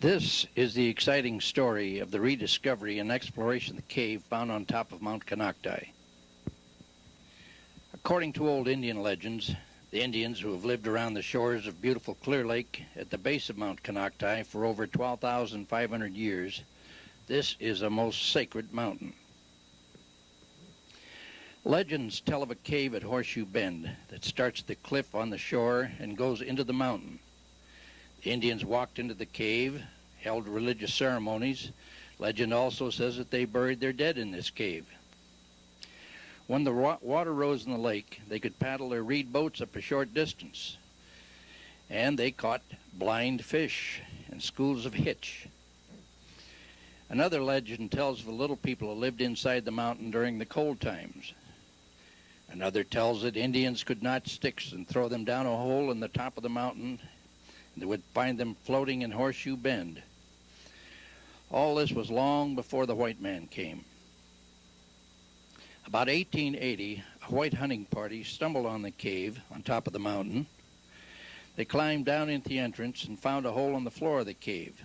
This is the exciting story of the rediscovery and exploration of the cave found on top of Mount Konokti. According to old Indian legends, the Indians who have lived around the shores of beautiful Clear Lake at the base of Mount Konokti for over 12,500 years, this is a most sacred mountain. Legends tell of a cave at Horseshoe Bend that starts at the cliff on the shore and goes into the mountain. The Indians walked into the cave, held religious ceremonies. Legend also says that they buried their dead in this cave. When the water rose in the lake, they could paddle their reed boats up a short distance. And they caught blind fish and schools of hitch. Another legend tells of the little people who lived inside the mountain during the cold times. Another tells that Indians could knot sticks and throw them down a hole in the top of the mountain, and they would find them floating in Horseshoe Bend. All this was long before the white man came. About 1880, a white hunting party stumbled on the cave on top of the mountain. They climbed down into the entrance and found a hole in the floor of the cave.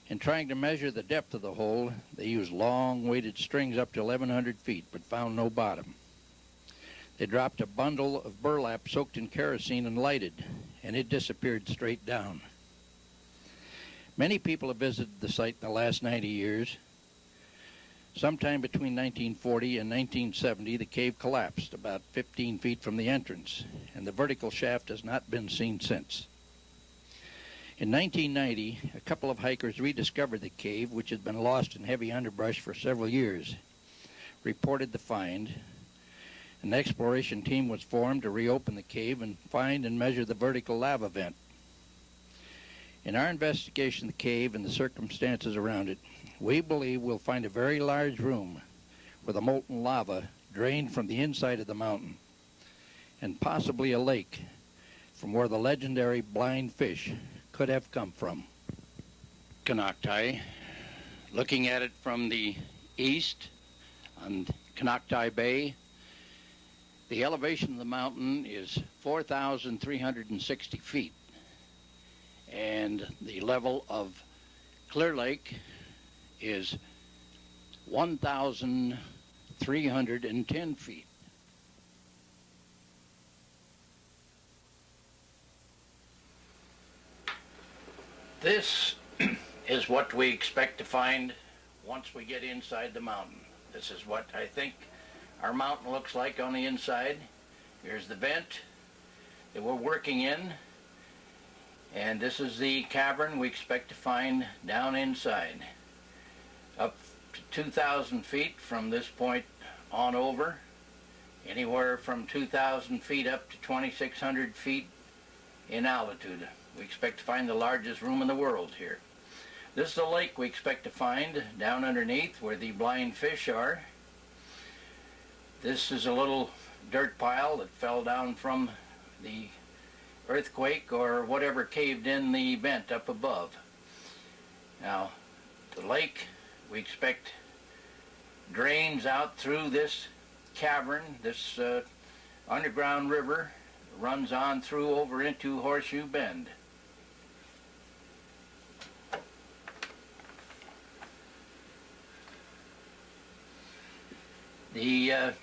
In trying to measure the depth of the hole, they used long weighted strings up to 1,100 feet, but found no bottom. They dropped a bundle of burlap soaked in kerosene and lighted, and it disappeared straight down. Many people have visited the site in the last 90 years. Sometime between 1940 and 1970, the cave collapsed about 15 feet from the entrance, and the vertical shaft has not been seen since. In 1990, a couple of hikers rediscovered the cave, which had been lost in heavy underbrush for several years, reported the find. An exploration team was formed to reopen the cave and find and measure the vertical lava vent. In our investigation of the cave and the circumstances around it, we believe we'll find a very large room where the molten lava drained from the inside of the mountain, and possibly a lake from where the legendary blind fish could have come from. Konokti, looking at it from the east on Konokti Bay, the elevation of the mountain is 4,360 feet, and the level of Clear Lake is 1,310 feet. This is what we expect to find once we get inside the mountain. This is what I think our mountain looks like on the inside. Here's the vent that we're working in, and this is the cavern we expect to find down inside. Up to 2,000 feet from this point on over, anywhere from 2,000 feet up to 2,600 feet in altitude. We expect to find the largest room in the world here. This is the lake we expect to find down underneath where the blind fish are. This is a little dirt pile that fell down from the earthquake or whatever caved in the vent up above. Now, the lake we expect drains out through this cavern. This underground river runs on through over into Horseshoe Bend. The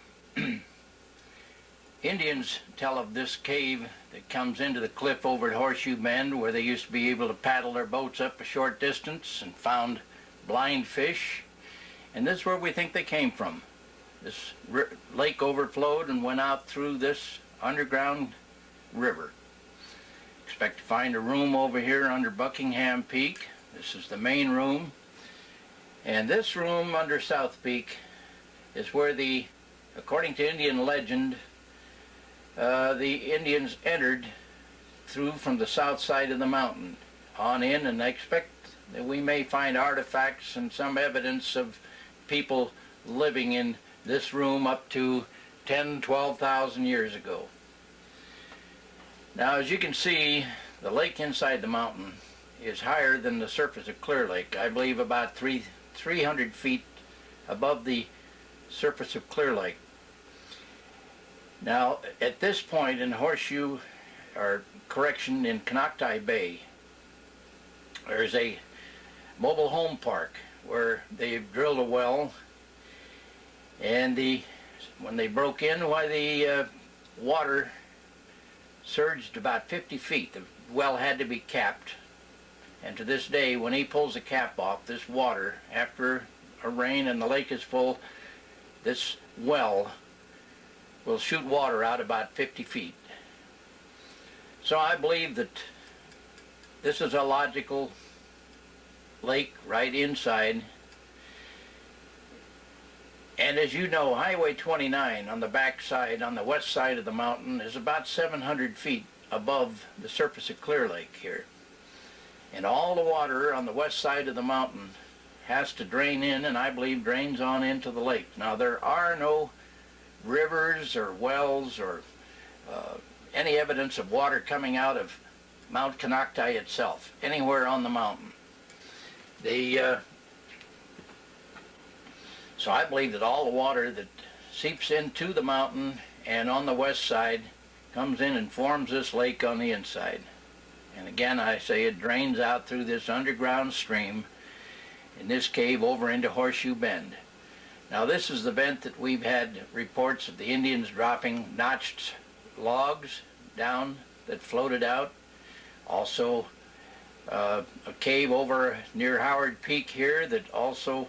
Indians tell of this cave that comes into the cliff over at Horseshoe Bend, where they used to be able to paddle their boats up a short distance and found blind fish. And this is where we think they came from. This lake overflowed and went out through this underground river. Expect to find a room over here under Buckingham Peak. This is the main room. And this room under South Peak is where according to Indian legend, the Indians entered through from the south side of the mountain on in, and I expect that we may find artifacts and some evidence of people living in this room up to 10,000, 12,000 years ago. Now, as you can see, the lake inside the mountain is higher than the surface of Clear Lake. I believe about 300 feet above the surface of Clear Lake. Now, at this point in in Konokti Bay, there's a mobile home park where they've drilled a well, and when they broke in, why the water surged about 50 feet. The well had to be capped, and to this day, when he pulls the cap off, this water, after a rain and the lake is full, this well will shoot water out about 50 feet. So I believe that this is a logical lake right inside. And as you know, Highway 29 on the back side, on the west side of the mountain, is about 700 feet above the surface of Clear Lake here. And all the water on the west side of the mountain has to drain in, and I believe drains on into the lake. Now, there are no rivers or wells or any evidence of water coming out of Mount Konokti itself, anywhere on the mountain. So I believe that all the water that seeps into the mountain and on the west side comes in and forms this lake on the inside. And again, I say it drains out through this underground stream in this cave over into Horseshoe Bend. Now, this is the vent that we've had reports of the Indians dropping notched logs down that floated out. Also, a cave over near Howard Peak here that also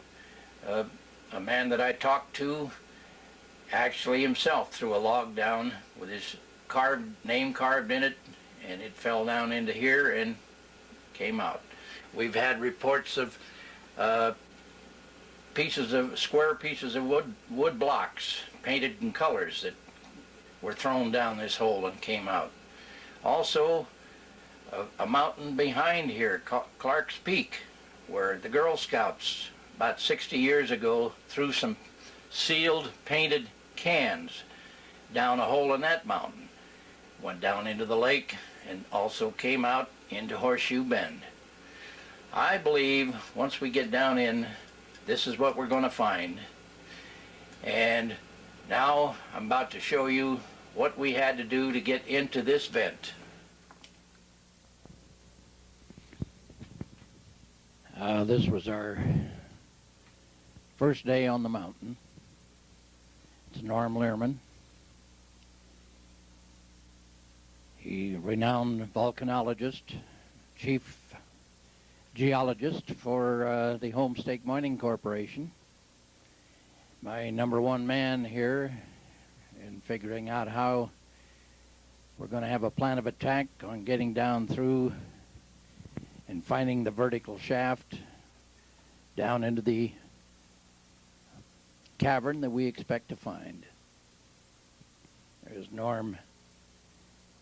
a man that I talked to actually himself threw a log down with his name carved in it, and it fell down into here and came out. We've had reports of square pieces of wood blocks painted in colors that were thrown down this hole and came out. Also, a mountain behind here, Clark's Peak, where the Girl Scouts about 60 years ago threw some sealed, painted cans down a hole in that mountain. Went down into the lake and also came out into Horseshoe Bend. I believe once we get down in, this is what we're going to find. And now I'm about to show you what we had to do to get into this vent. This was our first day on the mountain. It's Norm Learman. He renowned volcanologist, chief geologist for the Homestake Mining Corporation. My number one man here in figuring out how we're going to have a plan of attack on getting down through and finding the vertical shaft down into the cavern that we expect to find. There's Norm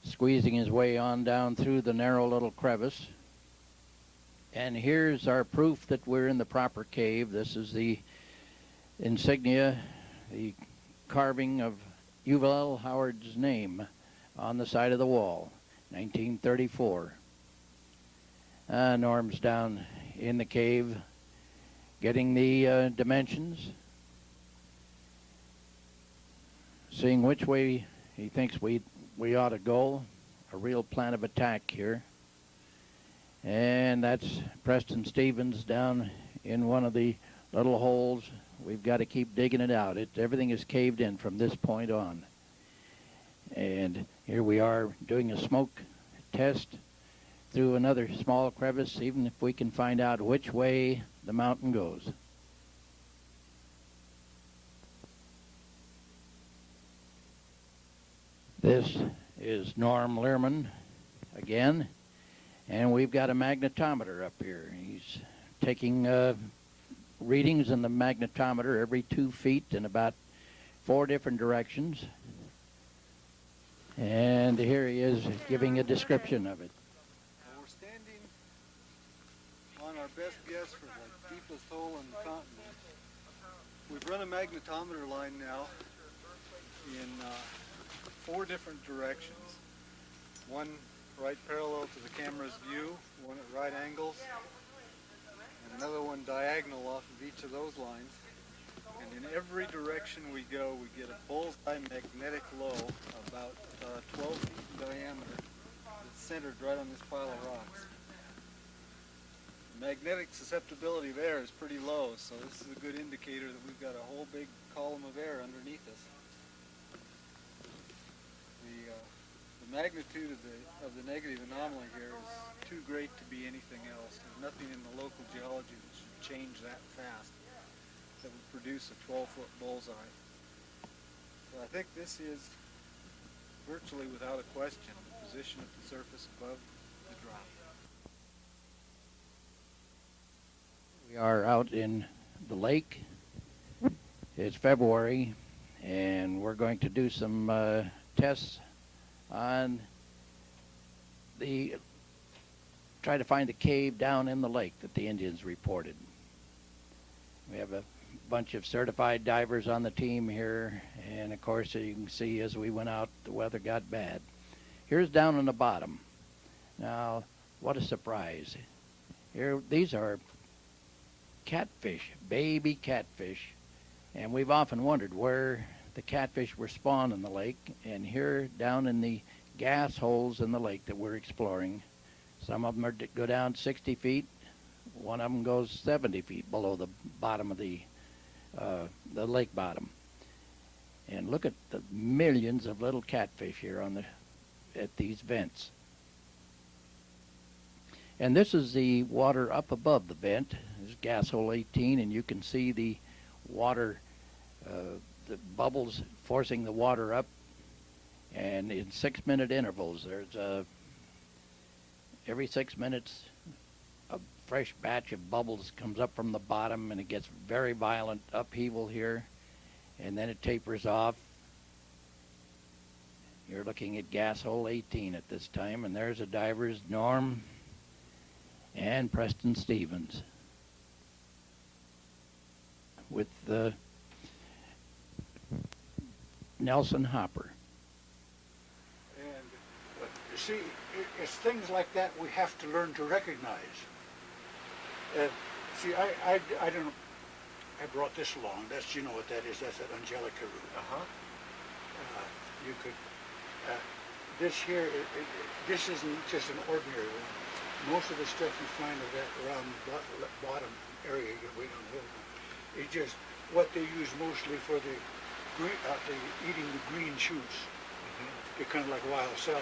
squeezing his way on down through the narrow little crevice. And here's our proof that we're in the proper cave. This is the insignia, the carving of Uvell Howard's name on the side of the wall, 1934. Norm's down in the cave getting the dimensions, seeing which way he thinks we ought to go, a real plan of attack here. And that's Preston Stevens down in one of the little holes. We've got to keep digging it out. Everything is caved in from this point on. And here we are doing a smoke test through another small crevice, even if we can find out which way the mountain goes. This is Norm Learman again, and we've got a magnetometer up here. He's taking readings in the magnetometer every 2 feet in about 4 different directions. And here he is giving a description of it. We're standing on our best guess for the deepest hole in the continent. We've run a magnetometer line now in 4 different directions. One right parallel to the camera's view, one at right angles, and another one diagonal off of each of those lines. And in every direction we go, we get a bullseye magnetic low about 12 feet in diameter that's centered right on this pile of rocks. The magnetic susceptibility of air is pretty low, so this is a good indicator that we've got a whole big column of air underneath us. The magnitude of the negative anomaly here is too great to be anything else. There's nothing in the local geology that should change that fast that would produce a 12-foot bullseye. So I think this is virtually without a question the position at the surface above the drop. We are out in the lake. It's February, and we're going to do some tests on try to find the cave down in the lake that the Indians reported. We have a bunch of certified divers on the team here, and of course, you can see as we went out, the weather got bad. Here's down on the bottom. Now, what a surprise. Here, these are catfish, baby catfish, and we've often wondered where the catfish were spawned in the lake, and here down in the gas holes in the lake that we're exploring, some of them go down 60 feet, one of them goes 70 feet below the bottom of the lake bottom. And look at the millions of little catfish here at these vents. And this is the water up above the vent. This is gas hole 18, and you can see the water, the bubbles forcing the water up. And in 6-minute intervals, there's every 6 minutes a fresh batch of bubbles comes up from the bottom, and it gets very violent upheaval here, and then it tapers off. You're looking at gas hole 18 at this time, and there's the divers, Norm and Preston Stevens, with Nelson Hopper. And you see, it's things like that we have to learn to recognize. See, I don't know. I brought this along. That's, you know what that is. That's that Angelica root. You could. This here, this isn't just an ordinary one. Most of the stuff you find of that around the bottom area, way down the hill, is just what they use mostly for the eating the green shoots. They're kind of like wild celery.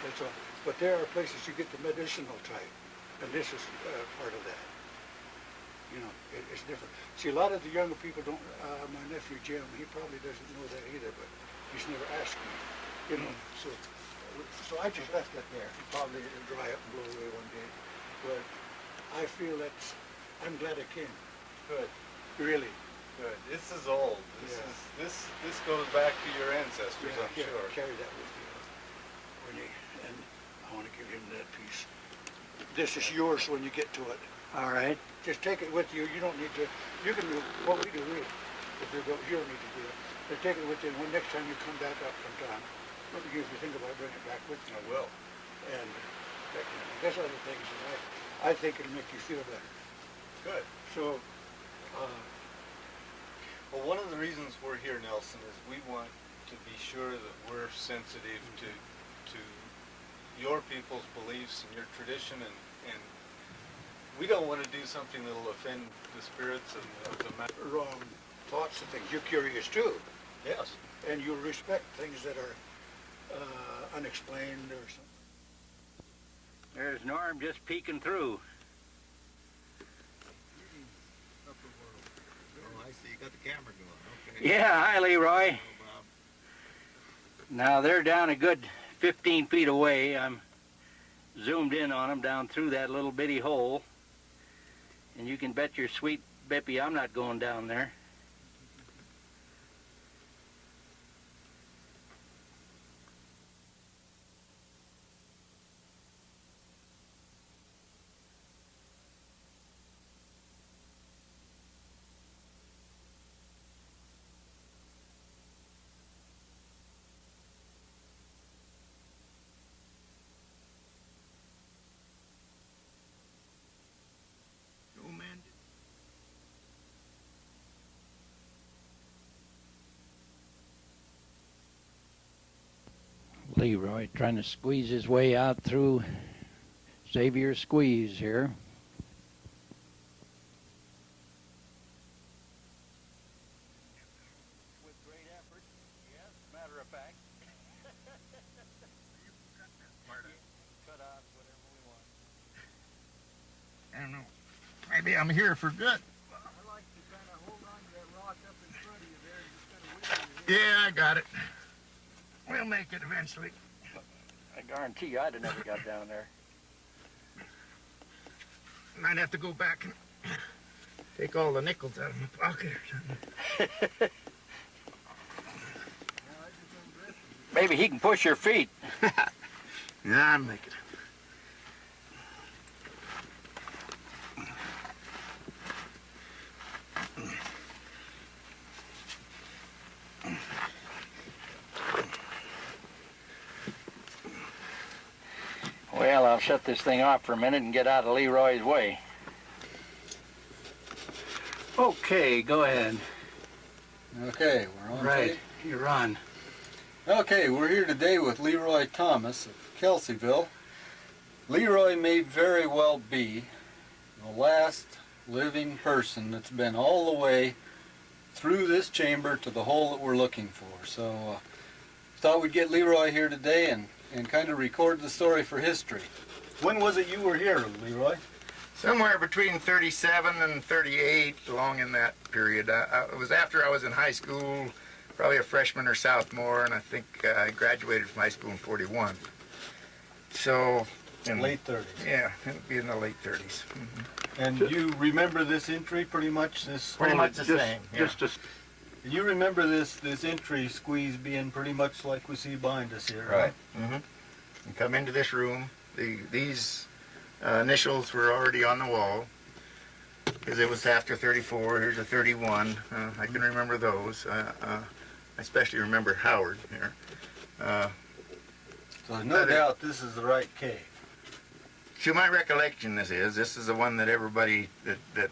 That's all. But there are places you get the medicinal type, and this is part of that. You know, it's different. See, a lot of the younger people don't. My nephew Jim, he probably doesn't know that either, but he's never asked me. You know, so I just left that there. Probably it'll dry up and blow away one day. But I feel I'm glad I came. Good. Really. Good. This is old. This goes back to your ancestors, I'm sure. Carry that with you, Renee. And I want to give him that piece. This is yours when you get to it. All right. Just take it with you. You don't need to. You can do what we do here. If you don't need to do it. But take it with you. And when next time you come back up sometime, if you think about bringing it back with you. I will. And that kind of thing. There's other things that I think it'll make you feel better. Good. So. Well, one of the reasons we're here, Nelson, is we want to be sure that we're sensitive to your people's beliefs and your tradition, and we don't want to do something that'll offend the spirits of the mountain. Wrong thoughts and things. You're curious too. Yes. And you'll respect things that are unexplained or something. There's Norm just peeking through. I see you got the camera going. Okay. Yeah, hi, Leroy. Now they're down a good 15 feet away. I'm zoomed in on them down through that little bitty hole. And you can bet your sweet Bippy I'm not going down there. Leroy trying to squeeze his way out through Xavier's squeeze here. maybe I'm here for good. I like to kind of hold on to that rock up in front of you there and just kind of wiggle your head. Yeah, I got it. We'll make it eventually. I guarantee you I'd have never got down there. Might have to go back and take all the nickels out of my pocket or something. Maybe he can push your feet. Yeah, I'll make it. Well, I'll shut this thing off for a minute and get out of Leroy's way. Okay, go ahead. Okay, we're on. Right, tape. you're on. Okay, we're here today with Leroy Thomas of Kelseyville. Leroy may very well be the last living person that's been all the way through this chamber to the hole that we're looking for. So thought we'd get Leroy here today and kind of record the story for history. When was it you were here, Leroy? Somewhere between 37 and 38, along in that period. It was after I was in high school, probably a freshman or sophomore, and I think I graduated from high school in 41. So... in Late 30s. Yeah, it'd be in the late 30s. Mm-hmm. And you remember this entry pretty much? Pretty much the Just- same. Yeah. Just a You remember this entry squeeze being pretty much like we see behind us here, right? Mm-hmm. You come into this room. These initials were already on the wall because it was after 34. Here's a 31. I can remember those. I especially remember Howard here. So no doubt this is the right cave. To my recollection, this is the one that everybody that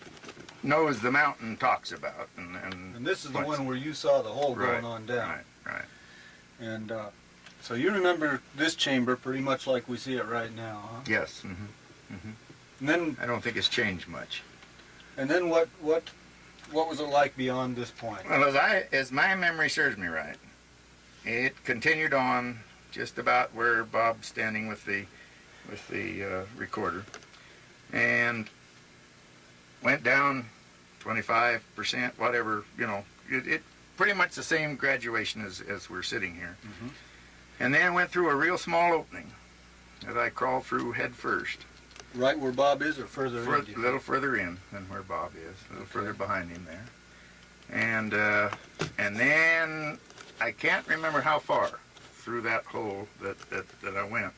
knows the mountain talks about, And this is the what's- one where you saw the hole right, going on down. Right. And so you remember this chamber pretty much like we see it right now, huh? Yes. Mm-hmm. And then I don't think it's changed much. what was it like beyond this point? Well, as my memory serves me right, it continued on just about where Bob's standing with the recorder, and went down 25%, whatever, it pretty much the same graduation as we're sitting here. Mm-hmm. And then went through a real small opening that I crawled through head first. Right where Bob is, or further in? A little further in than where Bob is, a little further behind him there. And then I can't remember how far through that hole that I went,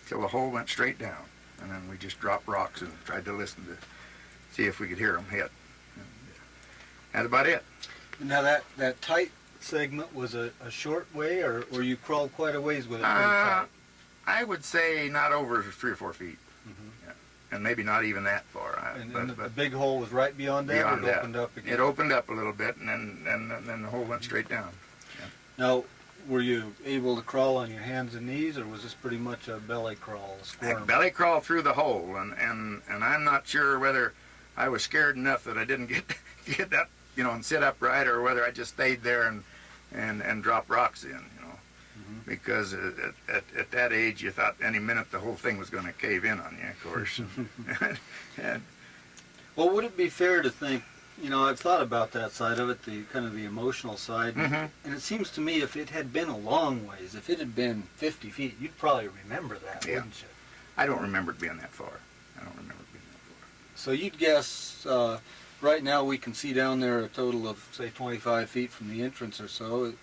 till the hole went straight down. And then we just dropped rocks and tried to listen to see if we could hear them hit. That's about it. Now that tight segment was a short way, or you crawled quite a ways with it pretty tight? I would say not over 3 or 4 feet. Mhm. Yeah. And maybe not even that far. And the big hole was right beyond that, beyond or it opened up again? It opened up a little bit, and then the hole went straight down. Now, were you able to crawl on your hands and knees, or was this pretty much a belly crawl, a I squirm? belly crawled through the hole, and I'm not sure whether I was scared enough that I didn't get that, and sit upright, or whether I just stayed there and dropped rocks in, Mm-hmm. because at that age you thought any minute the whole thing was going to cave in on you, of course. and Well, would it be fair to think, I've thought about that side of it, the kind of the emotional side, Mhm. and it seems to me if it had been a long ways, if it had been 50 feet, you'd probably remember that, Yeah. wouldn't you? I don't remember it being that far. So you'd guess, right now we can see down there a total of, say, 25 feet from the entrance or so.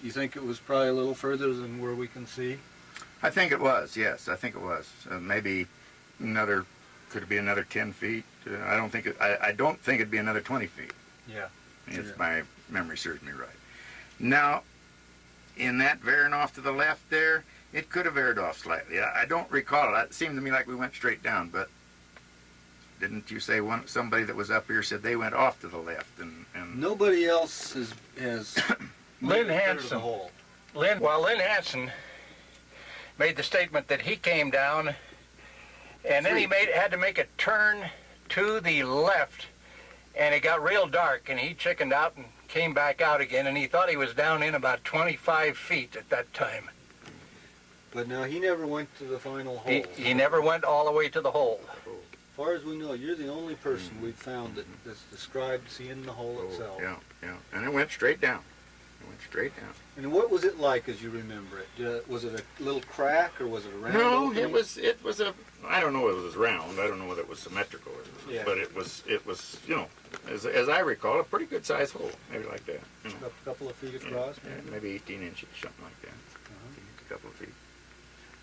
You think it was probably a little further than where we can see? I think it was, yes, I think it was. Maybe could it be another 10 feet? I don't think it'd be another 20 feet. Yeah. If my memory serves me right. Now, in that veering off to the left there, it could have veered off slightly. I don't recall it. It seemed to me like we went straight down, but didn't you say somebody that was up here said they went off to the left? And Nobody else has Lynn made it clear to Hansen. the hole. Lynn Hansen made the statement that he came down, and then he had to make a turn to the left, and it got real dark, and he chickened out and came back out again, and he thought he was down in about 25 feet at that time. But now he never went to the final hole. He never went all the way to the hole. far as we know, you're the only person we've found that's described seeing the hole itself. Yeah, yeah. And it went straight down. It went straight down. And what was it like as you remember it? Was it a little crack or was it a round No, opening? it was a, I don't know if it was round. I don't know whether it was symmetrical. Yeah. But it was, you know, as I recall, a pretty good sized hole. Maybe like that. You know. A couple of feet across, Yeah, maybe? maybe 18 inches, something like that. Uh-huh. A couple of feet.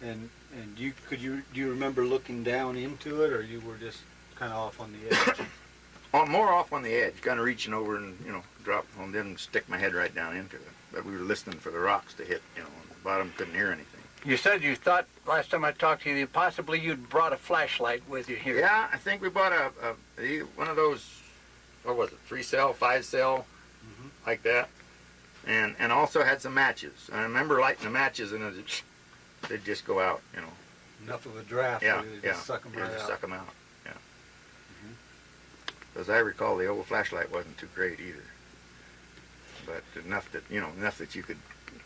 And do you remember looking down into it, or you were just kind of off on the edge? More off on the edge, kind of reaching over and, you know, drop and then stick my head right down into it. But we were listening for the rocks to hit, you know, on the bottom, couldn't hear anything. You said you thought last time I talked to you, possibly you'd brought a flashlight with you here. Yeah, I think we bought one of those, what was it, 3-cell, 5-cell, like that. And also had some matches. I remember lighting the matches and they'd just go out, you know. Enough of a draft, Yeah, you yeah. just suck them Yeah, right just out. suck 'em out, yeah. As I recall, the old flashlight wasn't too great either. But enough that you could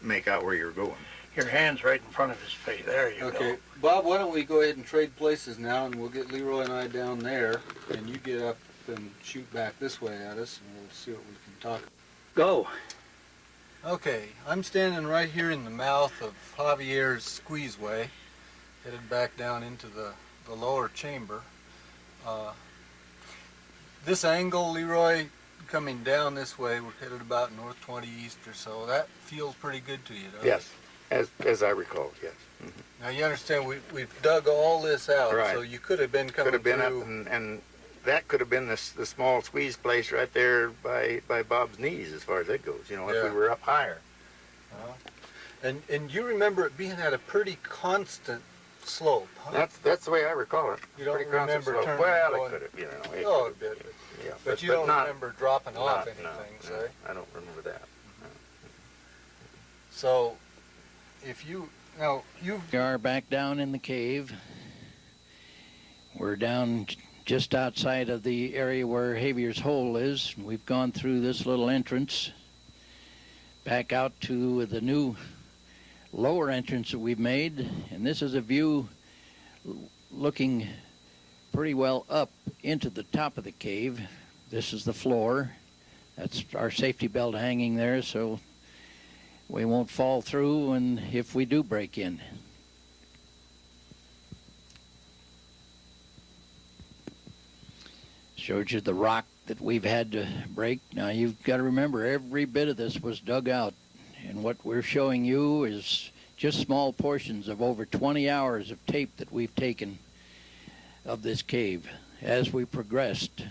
make out where you were going. Your hand's right in front of his face. There you Okay, go. Bob, why don't we go ahead and trade places now, and we'll get Leroy and I down there, and you get up and shoot back this way at us, and we'll see what we can talk. Go. Okay, I'm standing right here in the mouth of Javier's squeezeway, headed back down into the lower chamber. This angle, Leroy, coming down this way, we're headed about north 20 east or so. That feels pretty good to you, doesn't it? Yes, as I recall, yes. Now you understand we've dug all this out, Right. so you could have been coming Could have been through. up, and that could have been the small squeeze place right there by Bob's knees, as far as that goes. You know, if Yeah. we were up higher. And you remember it being at a pretty constant slope, huh? That's the way I recall it. You don't Pretty constant remember slope. turning Well, going- it could have, you know. It Oh, could a have, bit. yeah, But you don't not, remember dropping off not- anything, no, say? I don't remember that. So, if you We are back down in the cave. We're down just outside of the area where Javier's hole is. We've gone through this little entrance back out to the new lower entrance that we've made, and this is a view looking pretty well up into the top of the cave. This is the floor. That's our safety belt hanging there, so we won't fall through, and if we do break in. Showed you the rock that we've had to break. Now you've got to remember, every bit of this was dug out, and what we're showing you is just small portions of over 20 hours of tape that we've taken of this cave as we progressed.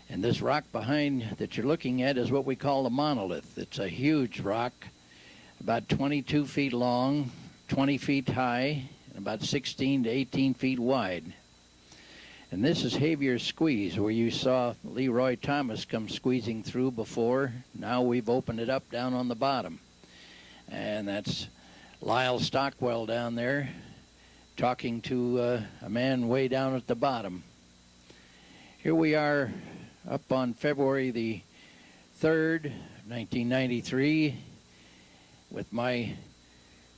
And this rock behind that you're looking at is what we call a monolith. It's a huge rock, about 22 feet long, 20 feet high, and about 16 to 18 feet wide. And this is Javier's squeeze, where you saw Leroy Thomas come squeezing through before. Now we've opened it up down on the bottom. And that's Lyle Stockwell down there talking to a man way down at the bottom. Here we are up on February the 3rd, 1993, with my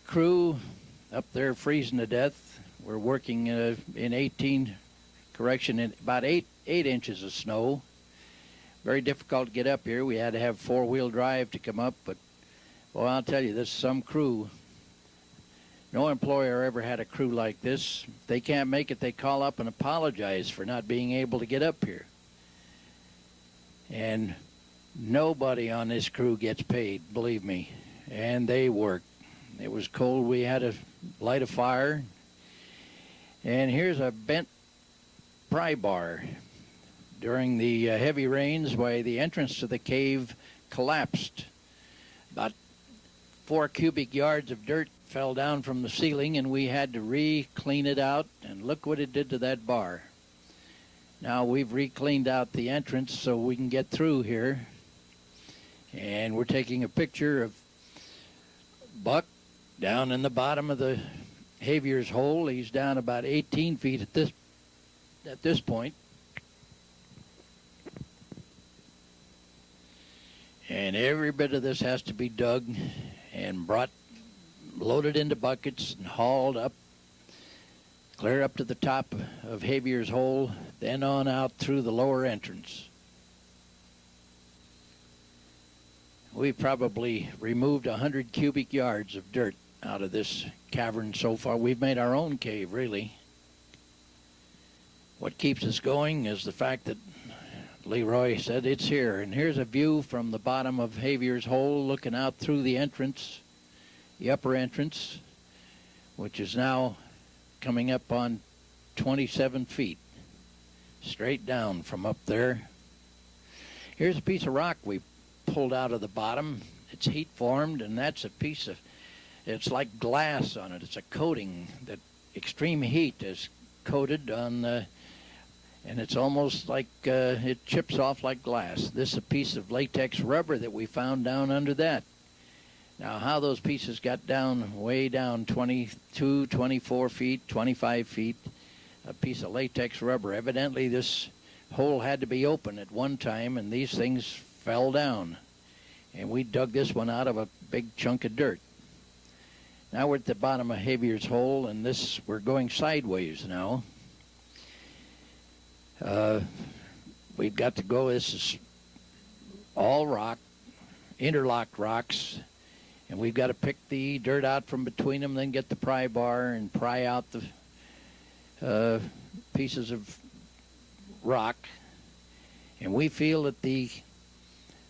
crew up there freezing to death. We're working in about 8 inches of snow. Very difficult to get up here. We had to have four-wheel drive to come up, but well, I'll tell you, this is some crew. No employer ever had a crew like this. If they can't make it, they call up and apologize for not being able to get up here. And nobody on this crew gets paid, believe me. And they work. It was cold. We had to light a fire. And here's a bent pry bar. During the heavy rains, why the entrance to the cave collapsed. About 4 cubic yards of dirt fell down from the ceiling, and we had to re-clean it out, and look what it did to that bar. Now we've re-cleaned out the entrance so we can get through here, and we're taking a picture of Buck down in the bottom of the Javier's hole. He's down about 18 feet at this point. And every bit of this has to be dug and loaded into buckets and hauled up clear up to the top of Javier's Hole, then on out through the lower entrance. We've probably removed 100 cubic yards of dirt out of this cavern so far. We've made our own cave, really. What keeps us going is the fact that Leroy said it's here. And here's a view from the bottom of Javier's Hole looking out through the entrance, the upper entrance, which is now coming up on 27 feet, straight down from up there. Here's a piece of rock we pulled out of the bottom. It's heat formed, and that's a piece of, it's like glass on it. It's a coating that extreme heat is coated on the, and it's almost like it chips off like glass. This is a piece of latex rubber that we found down under that. Now, how those pieces got down, way down 22, 24 feet, 25 feet, a piece of latex rubber. Evidently, this hole had to be open at one time, and these things fell down. And we dug this one out of a big chunk of dirt. Now we're at the bottom of Javier's Hole, and this, we're going sideways now. We've got to go, this is all rock, interlocked rocks, and we've got to pick the dirt out from between them, then get the pry bar and pry out the pieces of rock. And we feel that the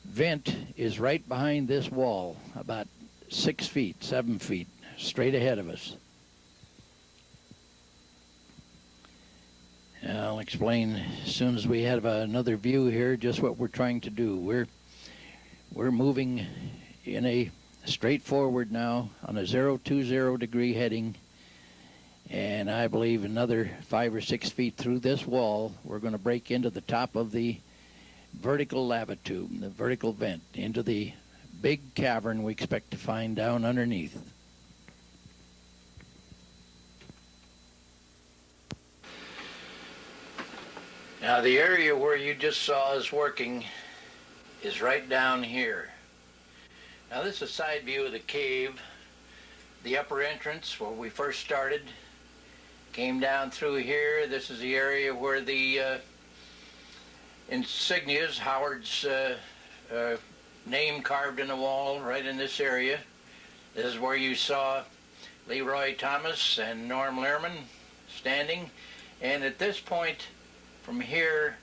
vent is right behind this wall, about 6 feet, 7 feet, straight ahead of us. I'll explain as soon as we have another view here just what we're trying to do. We're moving in a straight forward now on a 020 degree heading, and I believe another 5 or 6 feet through this wall we're going to break into the top of the vertical lava tube, the vertical vent, into the big cavern we expect to find down underneath. Now the area where you just saw us working is right down here. Now this is a side view of the cave. The upper entrance where we first started came down through here. This is the area where the insignias, Howard's name carved in the wall right in this area. This is where you saw Leroy Thomas and Norm Lehrman standing. And at this point, from here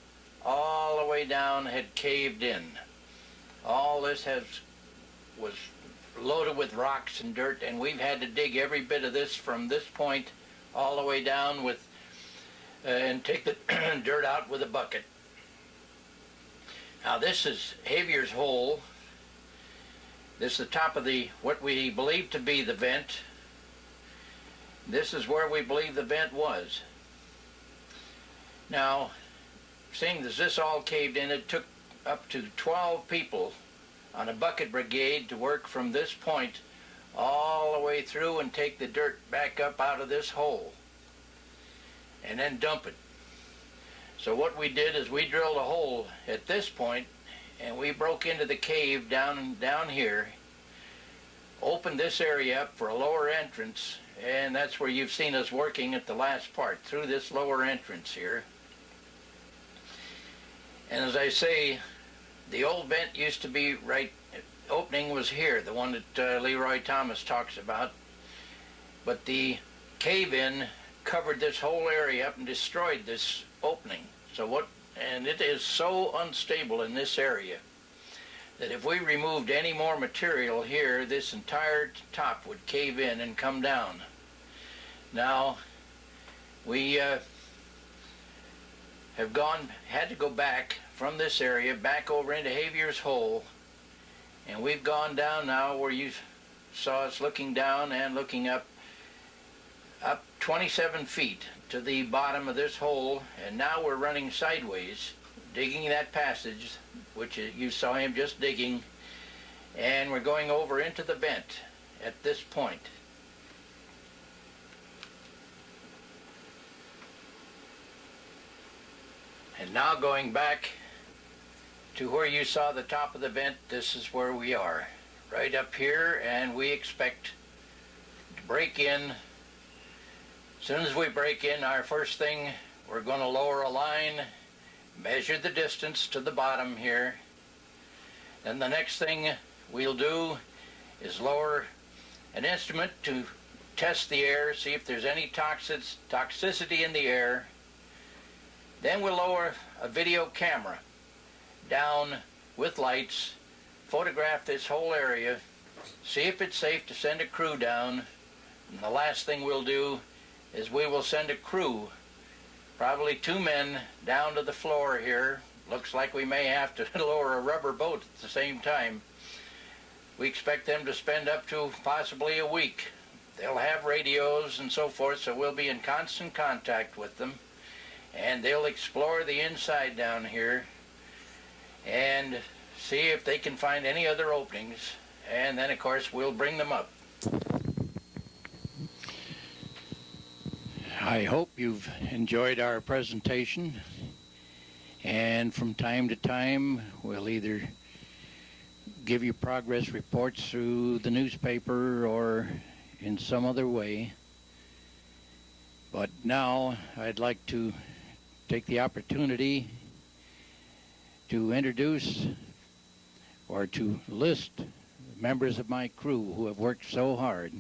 all the way down had caved in. All this was loaded with rocks and dirt, and we've had to dig every bit of this from this point all the way down with and take the dirt out with a bucket. Now this is Javier's Hole. This is the top of the what we believe to be the vent. This is where we believe the vent was. Now, seeing as this all caved in, it took up to 12 people on a bucket brigade to work from this point all the way through and take the dirt back up out of this hole and then dump it. So what we did is we drilled a hole at this point, and we broke into the cave down here, opened this area up for a lower entrance, and that's where you've seen us working at the last part, through this lower entrance here. And as I say, the old vent used to be right, opening was here, the one that Leroy Thomas talks about. But the cave-in covered this whole area up and destroyed this opening. And it is so unstable in this area that if we removed any more material here, this entire top would cave in and come down. Now, we had to go back from this area back over into Javier's Hole, and we've gone down now where you saw us looking down and looking up 27 feet to the bottom of this hole, and now we're running sideways, digging that passage, which you saw him just digging, and we're going over into the vent at this point. And now going back to where you saw the top of the vent, this is where we are, right up here, and we expect to break in As soon as we break in, our first thing, we're going to lower a line, measure the distance to the bottom here. Then the next thing we'll do is lower an instrument to test the air, see if there's any toxicity in the air. Then we'll lower a video camera down with lights, photograph this whole area, see if it's safe to send a crew down. And the last thing we'll do is we will send a crew, probably 2 men, down to the floor here. Looks like we may have to lower a rubber boat at the same time. We expect them to spend up to possibly a week. They'll have radios and so forth, so we'll be in constant contact with them. And they'll explore the inside down here and see if they can find any other openings. And then, of course, we'll bring them up. I hope you've enjoyed our presentation. And from time to time, we'll either give you progress reports through the newspaper or in some other way. But now I'd like to take the opportunity to introduce or to list members of my crew who have worked so hard.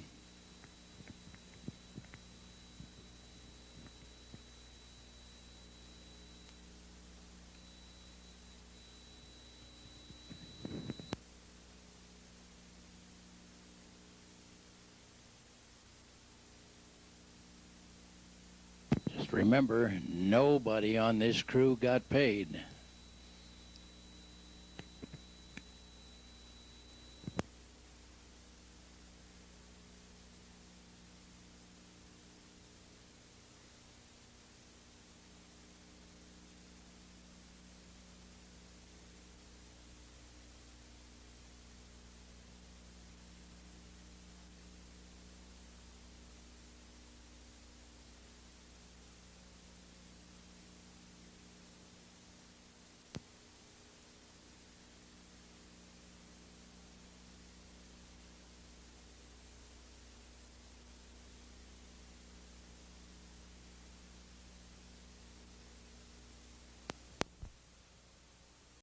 Just remember, nobody on this crew got paid.